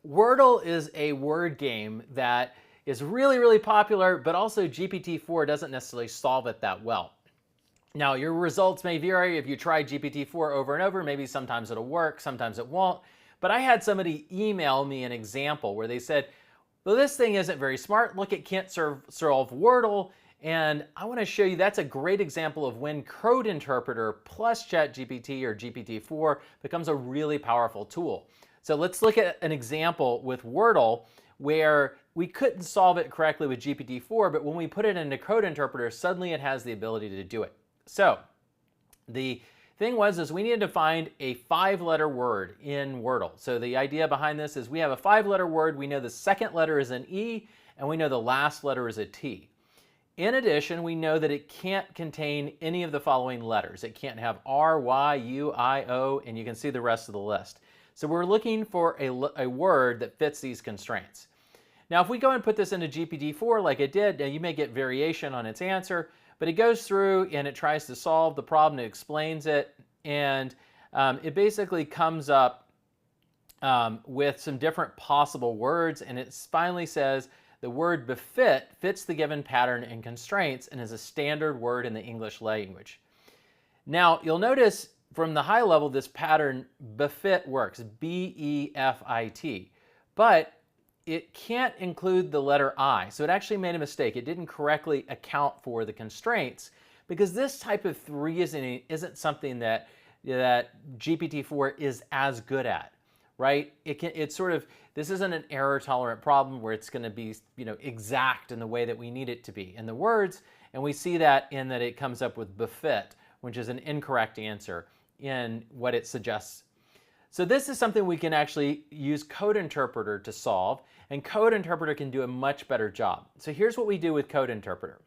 Wordle is a word game that is really, really popular, but also GPT-4 doesn't necessarily solve it that well. Now, your results may vary if you try GPT-4 over and over. Maybe sometimes it'll work, sometimes it won't. But I had somebody email me an example where they said, well, this thing isn't very smart. Look, it can't solve Wordle. And I want to show you that's a great example of when code interpreter plus ChatGPT or GPT-4 becomes a really powerful tool. So let's look at an example with Wordle where we couldn't solve it correctly with GPT-4, but when we put it into code interpreter, suddenly it has the ability to do it. So the thing is we needed to find a 5-letter word in Wordle. So the idea behind this is we have a 5-letter word. We know the second letter is an E, and we know the last letter is a T. In addition, we know that it can't contain any of the following letters. It can't have R, Y, U, I, O, and you can see the rest of the list. So we're looking for a word that fits these constraints. Now, if we go and put this into GPT-4 like it did, you may get variation on its answer, but it goes through and it tries to solve the problem, it explains it, and it basically comes up with some different possible words, and it finally says the word befit fits the given pattern and constraints and is a standard word in the English language. Now, you'll notice from the high level, this pattern befit works, B-E-F-I-T, but it can't include the letter I. So it actually made a mistake. It didn't correctly account for the constraints because this type of reasoning isn't something that GPT-4 is as good at, right? This isn't an error tolerant problem where it's going to be, exact in the way that we need it to be in the words. And we see that in that it comes up with befit, which is an incorrect answer in what it suggests. So this is something we can actually use Code Interpreter to solve, and Code Interpreter can do a much better job. So here's what we do with Code Interpreter.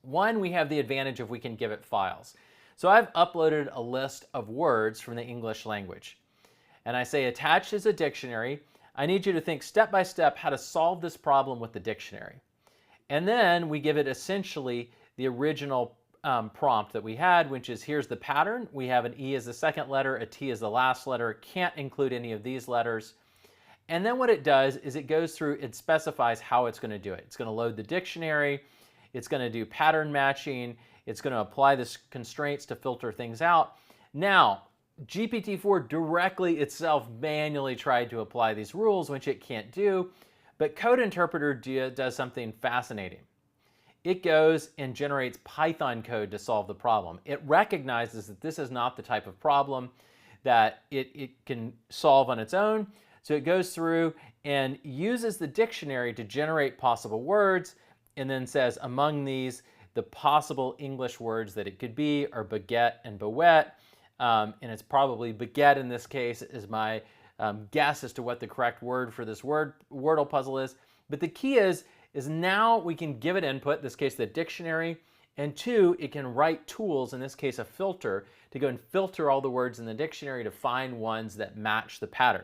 One, we have the advantage of we can give it files. So I've uploaded a list of words from the English language. And I say attached is a dictionary. I need you to think step by step how to solve this problem with the dictionary. And then we give it essentially the original prompt that we had, which is here's the pattern. We have an E as the second letter, a T as the last letter, can't include any of these letters. And then what it does is it goes through, it specifies how it's going to do it. It's going to load the dictionary, it's going to do pattern matching, it's going to apply the constraints to filter things out. Now, GPT-4 directly itself manually tried to apply these rules, which it can't do, but Code Interpreter does something fascinating. It goes and generates Python code to solve the problem. It recognizes that this is not the type of problem that it can solve on its own. So it goes through and uses the dictionary to generate possible words and then says among these, the possible English words that it could be are baguette and bouette. And it's probably baguette in this case is my guess as to what the correct word for this Wordle puzzle is. But the key is now we can give it input, in this case the dictionary, and two, it can write tools, in this case a filter, to go and filter all the words in the dictionary to find ones that match the pattern.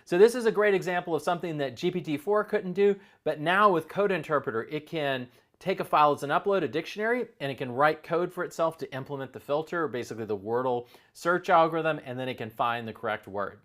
So this is a great example of something that GPT-4 couldn't do, but now with Code Interpreter, it can take a file as an upload, a dictionary, and it can write code for itself to implement the filter, basically the Wordle search algorithm, and then it can find the correct word.